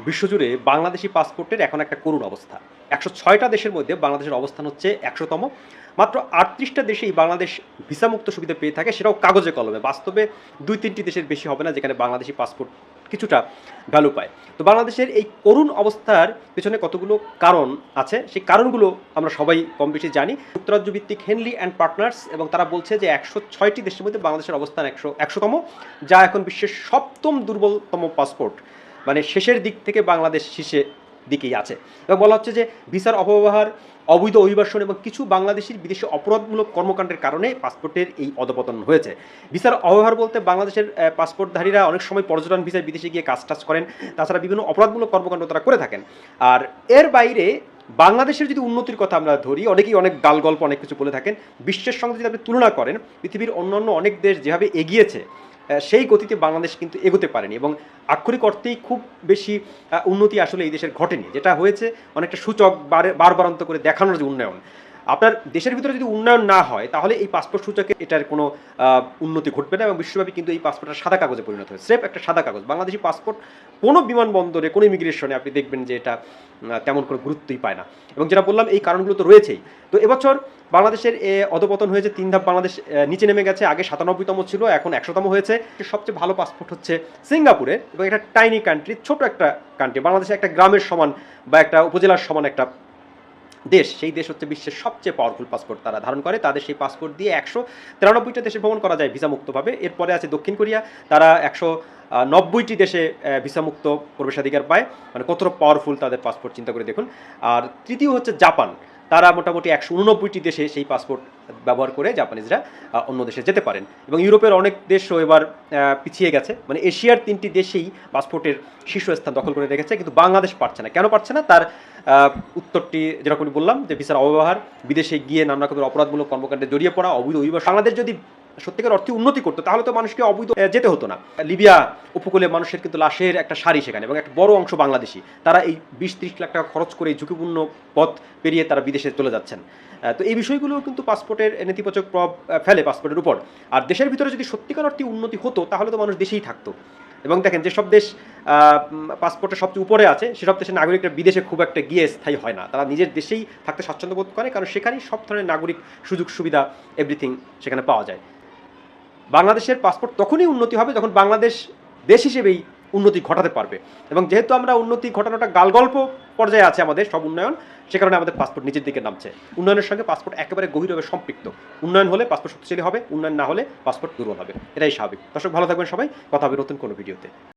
বিশ্বজুড়ে বাংলাদেশি পাসপোর্টের এখন একটা করুণ অবস্থা। ১০৬টা দেশের মধ্যে বাংলাদেশের অবস্থান হচ্ছে ১০০তম। মাত্র ৩৮টা দেশেই বাংলাদেশ ভিসামুক্ত সুবিধা পেয়ে থাকে, সেটাও কাগজে কলমে। বাস্তবে ২-৩টি দেশের বেশি হবে না যেখানে বাংলাদেশি পাসপোর্ট কিছুটা ভ্যালু পায়। তো বাংলাদেশের এই করুণ অবস্থার পেছনে কতগুলো কারণ আছে, সেই কারণগুলো আমরা সবাই কম বেশি জানি। যুক্তরাজ্য ভিত্তিক হেনলি অ্যান্ড পার্টনার্স এবং তারা বলছে যে ১০৬টি দেশের মধ্যে বাংলাদেশের অবস্থান ১০০তম, যা এখন বিশ্বের ৭ম দুর্বলতম পাসপোর্ট। মানে শেষের দিক থেকে বাংলাদেশ শীর্ষে দিকেই আছে। এবং বলা হচ্ছে যে ভিসার অপব্যবহার, অবৈধ অভিবাসন এবং কিছু বাংলাদেশির বিদেশে অপরাধমূলক কর্মকাণ্ডের কারণে পাসপোর্টের এই অধপতন হয়েছে। ভিসার অপব্যবহার বলতে বাংলাদেশের পাসপোর্টধারীরা অনেক সময় পর্যটন ভিসায় বিদেশে গিয়ে কাজ টাজ করেন, তাছাড়া বিভিন্ন অপরাধমূলক কর্মকাণ্ড তারা করে থাকেন। আর এর বাইরে বাংলাদেশের যদি উন্নতির কথা আমরা ধরি, অনেকেই অনেক গাল গল্প অনেক কিছু বলে থাকেন। বিশ্বের সঙ্গে যদি আপনি তুলনা করেন, পৃথিবীর অন্যান্য অনেক দেশ যেভাবে এগিয়েছে সেই গতিতে বাংলাদেশ কিন্তু এগোতে পারেনি এবং আক্ষরিক অর্থেই খুব বেশি উন্নতি আসলে এই দেশের ঘটেনি। যেটা হয়েছে অনেকটা সূচক বারবারান্ত করে দেখানোর যে উন্নয়ন। আপনার দেশের ভিতরে যদি উন্নয়ন না হয় তাহলে এই পাসপোর্ট সূচকে এটার কোনো উন্নতি ঘটবে না এবং বিশ্বব্যাপী কিন্তু এই পাসপোর্টটা সাদা কাগজে পরিণত হয়, স্রেফ একটা সাদা কাগজ। বাংলাদেশি পাসপোর্ট কোনো বিমানবন্দরে কোনো ইমিগ্রেশনে আপনি দেখবেন যে এটা তেমন কোনো গুরুত্বই পায় না। এবং যেটা বললাম এই কারণগুলো তো রয়েছেই। তো এবছর বাংলাদেশের অধপতন হয়েছে, ৩ ধাপ বাংলাদেশ নিচে নেমে গেছে। আগে ৯৭তম ছিল, এখন ১০০তম হয়েছে। সবচেয়ে ভালো পাসপোর্ট হচ্ছে সিঙ্গাপুরের, এবং একটা টাইনি কান্ট্রি, ছোট একটা কান্ট্রি। বাংলাদেশে একটা গ্রামের সমান বা একটা উপজেলার সমান একটা দেশ, সেই দেশ হচ্ছে বিশ্বের সবচেয়ে পাওয়ারফুল পাসপোর্ট তারা ধারণ করে। তাদের সেই পাসপোর্ট দিয়ে ১৯৩টা দেশে ভ্রমণ করা যায় ভিসামুক্তভাবে। এরপরে আছে দক্ষিণ কোরিয়া, তারা ১৯০টি দেশে ভিসামুক্ত প্রবেশাধিকার পায়। মানে কতটা পাওয়ারফুল তাদের পাসপোর্ট, চিন্তা করে দেখুন। আর তৃতীয় হচ্ছে জাপান, তারা মোটামুটি ১৮৯টি দেশে সেই পাসপোর্ট ব্যবহার করে জাপানিজরা অন্য দেশে যেতে পারেন। এবং ইউরোপের অনেক দেশও এবার পিছিয়ে গেছে। মানে এশিয়ার ৩টি দেশেই পাসপোর্টের শীর্ষস্থান দখল করে রেখেছে, কিন্তু বাংলাদেশ পারছে না। কেন পারছে না? তার উত্তরটি যেরকম বললাম, যে ভিসার অব্যবহার, বিদেশে গিয়ে নানা রকমের অপরাধমূলক কর্মকাণ্ডে জড়িয়ে পড়া, অবৈধ অভিবাসন। বাংলাদেশ যদি সত্যিকার অর্থে উন্নতি করতো তাহলে তো মানুষকে অবৈধ যেতে হতো না। লিবিয়া উপকূলে মানুষের কিন্তু লাশের একটা সারি সেখানে, এবং একটা বড় অংশ বাংলাদেশি। তারা এই ২০-৩০ লাখ টাকা খরচ করে এই ঝুঁকিপূর্ণ পথ পেরিয়ে তারা বিদেশে চলে যাচ্ছেন। তো এই বিষয়গুলো কিন্তু পাসপোর্টের নেতিবাচক প্রভাব ফেলে পাসপোর্টের উপর। আর দেশের ভিতরে যদি সত্যিকার অর্থে উন্নতি হতো তাহলে তো মানুষ দেশেই থাকতো। এবং দেখেন, যেসব দেশ পাসপোর্টের সবচেয়ে উপরে আছে সেসব দেশের নাগরিকরা বিদেশে খুব একটা গিয়ে স্থায়ী হয় না। তারা নিজের দেশেই থাকতে স্বাচ্ছন্দ্য বোধ করে, কারণ সেখানেই সব ধরনের নাগরিক সুযোগ সুবিধা এভরিথিং সেখানে পাওয়া যায়। বাংলাদেশের পাসপোর্ট তখনই উন্নতি হবে যখন বাংলাদেশ দেশ হিসেবেই উন্নতি ঘটাতে পারবে। এবং যেহেতু আমরা উন্নতি ঘটানোটা গালগল্প পর্যায়ে আছে আমাদের সব উন্নয়ন, সে কারণে আমাদের পাসপোর্ট নিচের দিকে নামছে। উন্নয়নের সঙ্গে পাসপোর্ট একেবারে গভীরভাবে সম্পৃক্ত। উন্নয়ন হলে পাসপোর্ট শক্তিশালী হবে, উন্নয়ন না হলে পাসপোর্ট দুর্বল হবে। এটাই স্বাভাবিক। দর্শক, ভালো থাকবেন সবাই। কথা হবে নতুন কোনো ভিডিওতে।